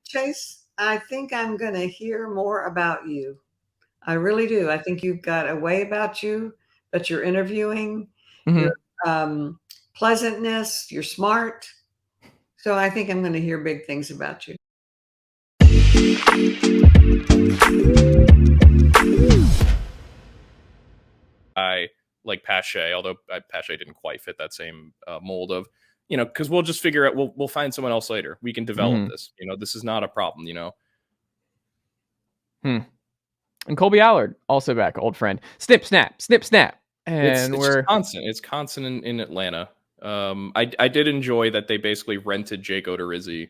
Chase, I think I'm going to hear more about you. I really do. I think you've got a way about you that you're interviewing, your Mhm. pleasantness, you're smart. So I think I'm going to hear big things about you. I like Pache, although Pache didn't quite fit that same mold of, because we'll just figure out, we'll find someone else later. We can develop Mhm. this. This is not a problem. Hmm. And Colby Allard also back, old friend. Snip, snap, snip, snap. It's And it's just we're constant. It's constant in Atlanta. I did enjoy that they basically rented Jake Odorizzi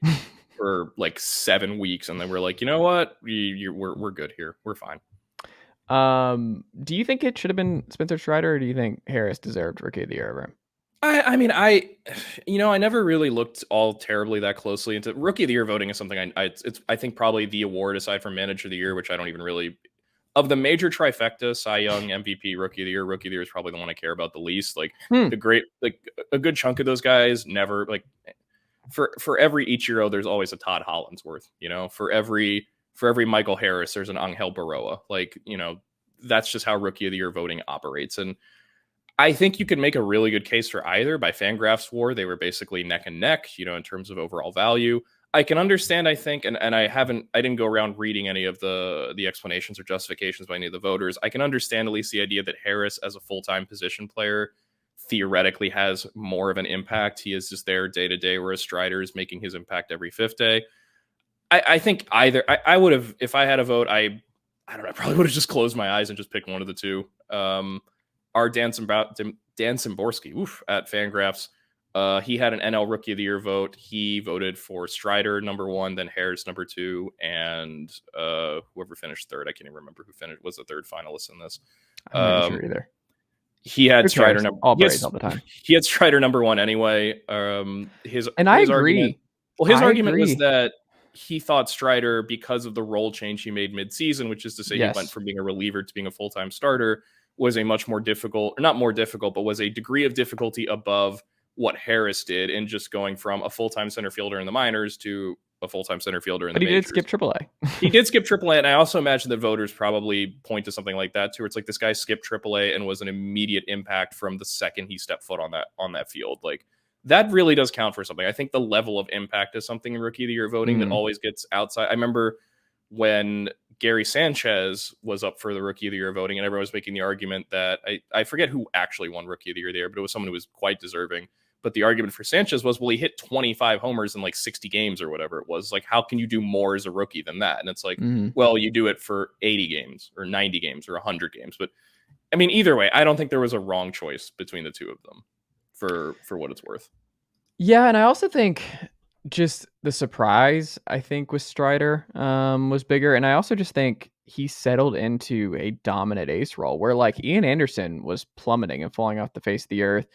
for like 7 weeks, and then we're like, you know what, we're good here. We're fine. Do you think it should have been Spencer Strider, or do you think Harris deserved Rookie of the Year over him? I mean, I never really looked all terribly that closely into Rookie of the Year voting is something I think probably the award aside from Manager of the Year, which I don't even really, of the major trifecta, Cy Young, MVP, Rookie of the Year is probably the one I care about the least. Like Hmm. a good chunk of those guys never like for every Ichiro, there's always a Todd Hollandsworth. For every Michael Harris, there's an Angel Baroa. That's just how Rookie of the Year voting operates. And I think you could make a really good case for either. By Fangraphs War, they were basically neck and neck, in terms of overall value. I can understand, I think, and I didn't go around reading any of the explanations or justifications by any of the voters. I can understand at least the idea that Harris, as a full-time position player, theoretically has more of an impact. He is just there day to day, whereas Strider is making his impact every fifth day. I think either I would have, if I had a vote, I don't know, I probably would have just closed my eyes and just picked one of the two. Our Dan Szymborski, at Fangraphs, he had an NL Rookie of the Year vote. He voted for Strider number one, then Harris number two, and whoever finished third. I can't even remember who was the third finalist in this. I'm not even sure either. He had Who Strider cares? number. All Braves all the time. He had Strider number one anyway. His I argument. agree. Well, his I argument was agree. that he thought Strider, because of the role change he made mid-season, which is to say he went Yes. from being a reliever to being a full-time starter, was a much more difficult, or not more difficult, but was a degree of difficulty above what Harris did in just going from a full-time center fielder in the minors to a full-time center fielder in But the he did majors. skip AAA. He did skip AAA, and I also imagine that voters probably point to something like that too, where it's like this guy skipped AAA and was an immediate impact from the second he stepped foot on that field. Like that really does count for something. I think the level of impact is something in Rookie of the Year voting that always gets outside. I remember when Gary Sanchez was up for the Rookie of the Year voting, and everyone was making the argument that I forget who actually won Rookie of the Year there, but it was someone who was quite deserving. But the argument for Sanchez was, well, he hit 25 homers in like 60 games or whatever it was. Like, how can you do more as a rookie than that? And it's like, well, you do it for 80 games or 90 games or 100 games. But I mean, either way, I don't think there was a wrong choice between the two of them for what it's worth. Yeah, and I also think just the surprise, I think, with Strider was bigger. And I also just think he settled into a dominant ace role where like Ian Anderson was plummeting and falling off the face of the earth.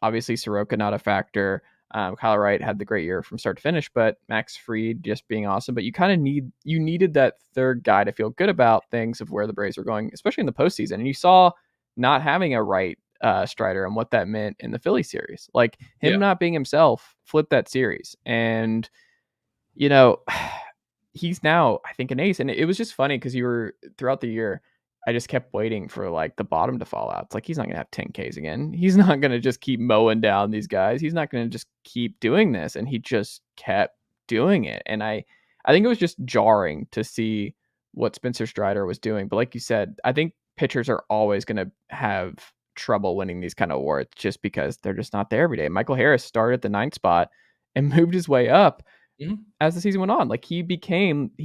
Obviously, Soroka not a factor. Kyle Wright had the great year from start to finish, but Max Fried just being awesome. But you kind of needed that third guy to feel good about things of where the Braves were going, especially in the postseason. And you saw not having a Wright Strider and what that meant in the Philly series. Like him not being himself flipped that series. And, he's now, I think, an ace. And it was just funny because you were throughout the year, I just kept waiting for like the bottom to fall out. It's like he's not going to have 10 Ks again. He's not going to just keep mowing down these guys. He's not going to just keep doing this. And he just kept doing it. And I think it was just jarring to see what Spencer Strider was doing. But like you said, I think pitchers are always going to have trouble winning these kind of awards just because they're just not there every day. Michael Harris started at the 9th spot and moved his way up as the season went on. Like he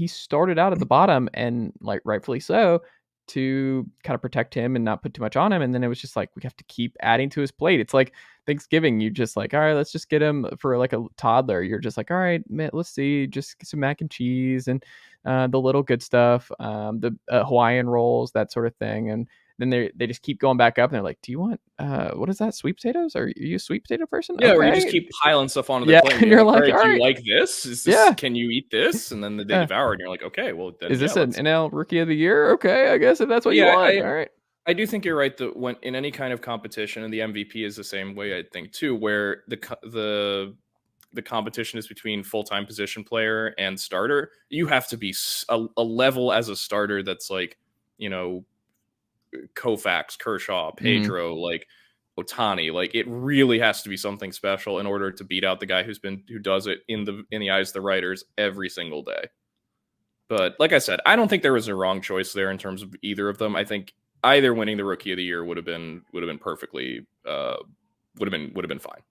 started out at the bottom, and like rightfully so, to kind of protect him and not put too much on him. And then it was just like, we have to keep adding to his plate. It's like Thanksgiving. You just like, all right, let's just get him for like a toddler. You're just like, all right, man, let's see, just get some mac and cheese and the little good stuff, the Hawaiian rolls, that sort of thing. And then they just keep going back up, and they're like, do you want what is that, sweet potatoes? Are you a sweet potato person? Yeah, okay. where you just keep piling stuff onto their plate. And you're like, all all right, do right, you like this? Is this can you eat this? And then they devour it, and you're like, okay, well then is this an NL Rookie of the Year? Okay, I guess if that's what you want. All right. I do think you're right that when in any kind of competition, and the MVP is the same way, I think too, where the the competition is between full-time position player and starter, you have to be a level as a starter that's like, you know, Koufax, Kershaw, Pedro, like Ohtani. Like, it really has to be something special in order to beat out the guy who does it in the eyes of the writers every single day. But like I said, I don't think there was a wrong choice there in terms of either of them. I think either winning the Rookie of the Year would have been perfectly would have been fine.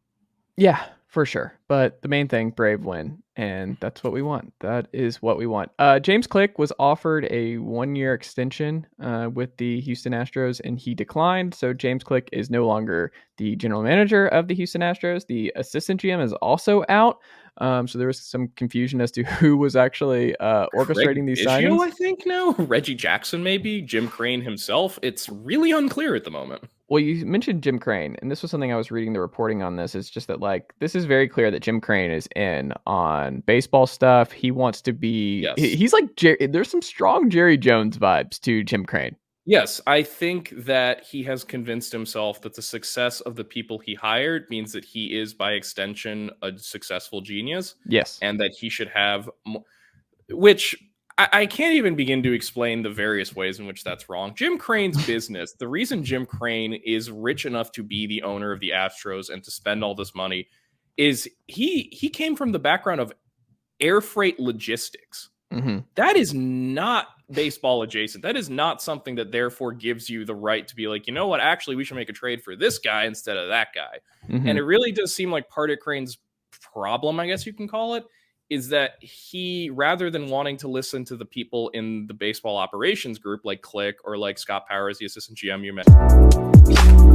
Yeah, for sure. But the main thing, Brave win, and that's what we want. That is what we want. James Click was offered a 1-year extension with the Houston Astros, and he declined. So James Click is no longer the general manager of the Houston Astros. The assistant GM is also out. So there was some confusion as to who was actually orchestrating these signings. I think now Reggie Jackson, maybe Jim Crane himself. It's really unclear at the moment. Well, you mentioned Jim Crane, and this was something I was reading the reporting on this. It's just that, like, this is very clear that Jim Crane is in on baseball stuff. He wants to be, yes. He's like, there's some strong Jerry Jones vibes to Jim Crane. Yes, I think that he has convinced himself that the success of the people he hired means that he is, by extension, a successful genius. Yes. And that he should have, which I can't even begin to explain the various ways in which that's wrong. Jim Crane's business, the reason Jim Crane is rich enough to be the owner of the Astros and to spend all this money is he came from the background of air freight logistics. Mm-hmm. That is not baseball adjacent. That is not something that therefore gives you the right to be like, you know what, actually, we should make a trade for this guy instead of that guy. Mm-hmm. And it really does seem like part of Crane's problem, I guess you can call it, is that he, rather than wanting to listen to the people in the baseball operations group like Click or like Scott Powers, the assistant GM you mentioned,